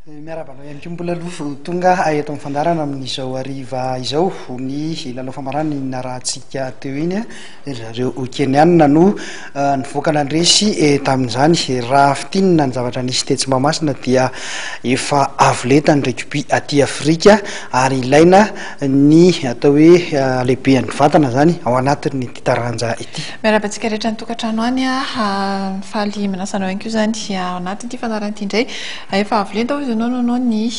Miarabana ihany koa mbola aloha tonga eto amin'ny fandarana amin'izao hariva izao ny lalao famarana narahantsika teo iny zareo keniana no nivoaka nandresy tamin'izany raha fitinina ny zavatra nisy tetsy Mahamasina dia efa avoleta ny rugby aty Afrika ary ilaina ny atao hoe lehibehan'ny vatana zany ao anatin'ny ity taranja ity. Miarabantsika rehetra ny tokantrano any faly manasana ihany koa zany ao anatin'ity fandarana ity indray efa avolenta no ny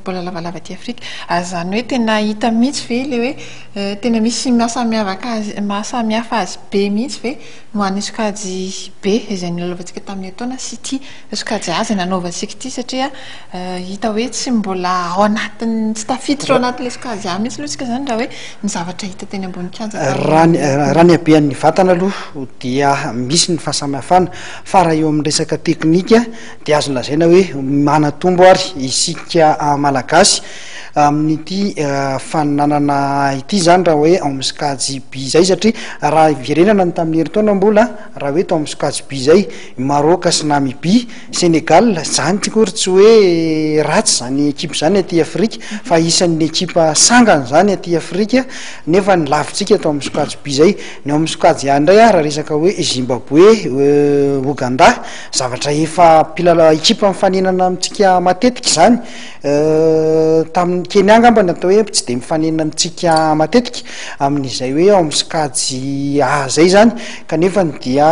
bola lavalava aty Afrika zany hoe tena hita mihitsy ve le hoe tena misy mahasamihafa azy be mihitsy ve no any sokajy be izay nilalaovantsika tamin'ny taona sy ity sokajy azy nanaovantsika ity satria hita hoe tsy mbola ao anatin'ny tsy tafiditra ao anatin'le sokajy a mihitsy lohatsika zany raha hoe ny zavatra hita teny ambony kianja raha ny habehan'ny vatana aloha dia misy ny fahasamihafana fa raha eo amin'ny resaka teknika dia azo lazaina hoe manatombo ary isika malagasy amin'ity fananana ity zany raha hoe ao amin'ny sokajy by zay satria raha verenana ny tamin'ny herintaona mbola raha hoe tao amin'ny sokajy by zay Maroc sy Namibia, Senegal zany tikory tsy hoe ratsy zany ekipa zany aty Afrika fa isan'ny ekipa sangany zany aty Afrika nefa ny lavitsika tao amin'ny sokajy by zay ny ao amin'ny sokajy ihany indray raha resaka hoe Zimbabwe, Ouganda zavatra efa ekipa mifanenana amintsika matetika zany tamin'ny Kenya angamba natao hoe tsy de mifanenana amintsika matetika amin'izay hoe ao amin'ny sokajy zay zany kanefa dia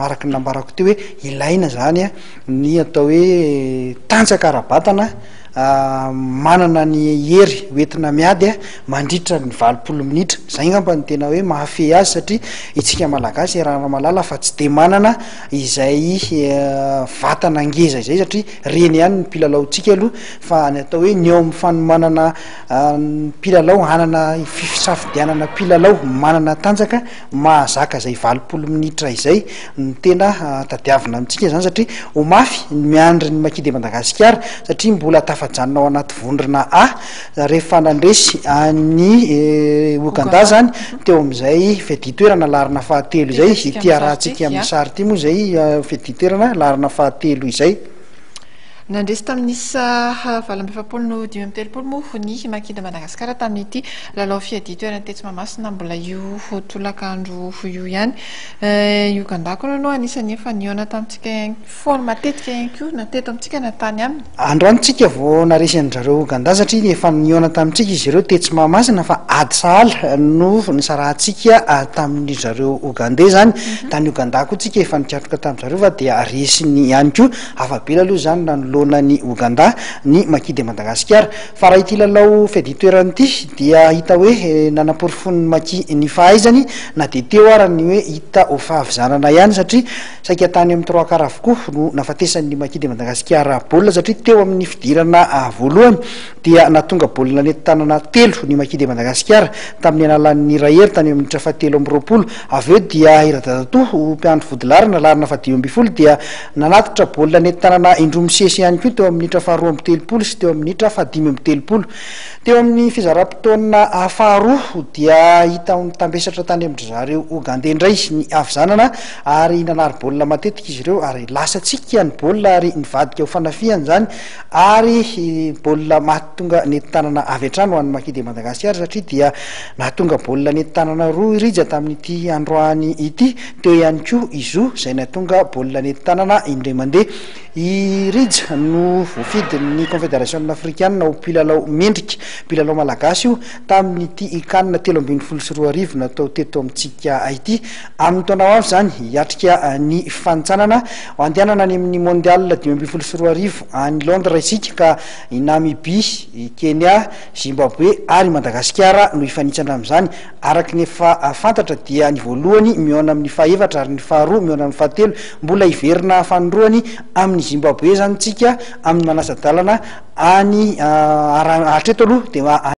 araka ny nambarako teo hoe ilaina zany ny atao hoe tanjaka ara-batana manana ny hery hoentina miady mandritra ny 20 minitra zay ngamba ny tena hoe mahafehy azy satria itsika malagasy raha malala fa tsy de manana izay vatana ngeza izay satria reny ihany ny mpilalao-tsika aloha fa ny atao hoe ny eo amin'ny fanomanana mpilalao hanana fisafidianana mpilalao manana tanjaka mahazaka zay 20 minitra izay ny tena tadiavina amintsika zany satria ho mafy miandry ny Makidy Madagasikara satria mbola tafajanona ao anaty vondrona rehefa nandresy ny Ouganda zany teo amin'izay feditoerana larina fahatelo izay ity arahantsika amin'ny sary ity moa zay feditoerana larina fahatelo izay nandresy tamin'isa 2023 moa ny Makidy Madagasikara tamin'ity lalao fiaditoerana tetsy Mahamasina mbola io tolakandro io ihany Uganda koa no anisany efa niona tamintsika foana matetika ihany koa nateto amintsika natany aminy androantsika vao naresy an'zareo Uganda satria efa niona tamintsika izy ireo tetsy Mahamasina fa ady sahala no nisarahantsika tamin'ny zareo Ugandais zany tany Uganda koa tsika efa nitratroka tamin'zareo fa dia resiny ihany koa afabela aloha zany ny Uganda ny Makidy Madagasikara fa raha ity lalao feditoerana ity dia hita hoe nanaporofony ny fahaizany na de teo ara ny hoe hita ho fahavizanana ihany satria saika tany amin'ny 3 quart avokoa no nafatesan'ny Makidy Madagasikara baolina satria teo amin'ny fidirana voalohany dia natonga baolina nentanana telo ny Makidy Madagasikara tamin'ny analan'ny Rahery tany amin'ny minitra 7 avy eo dia iradadato mpiandro vodilarina larina 10 dia nanatitra baolina nentanana indromisesy ihany koa teo amin'ny minitra 2 sy teo amin'ny minitra 5 teo amin'ny fizaram-potoana faharoa dia hita tambesatra tany amin'ny zareo Uganda indray ny avizanana ary nanary baolina matetika izy ireo ary lasatsika ny baolina ary nivadika ho fanafihany zany ary baolina mahatonga nentanana avy hatrany ho an'ny Makidy Madagasikara satria dia nahatonga baolina nentanana roa irija tamin'ity androany ity teo ihany koa izo zay nahatonga baolina nentanana indray mandeha irija no voafidin'ny confédération africaine ho mpilalao mendrika mpilalao malagasy io tamin'ity ikanina 13 natao teto amintsika ity amin'ny taona avy zany hiatrika ny fanjanana andehanana any amin'ny mondial 2012 any Londres isika ka i Namibia, i Kenya, Zimbabwe ary Madagasikara no ifanitsana amin'izany araka ny efa fantatra dia ny voalohany miona amin'ny fahaefatra ary ny faharoa miona amin'ny fahatelo mbola iverina fanondroany amin'ny Zimbabwe zany tsika amin'ny manasa-dalana any hatreto aloha dia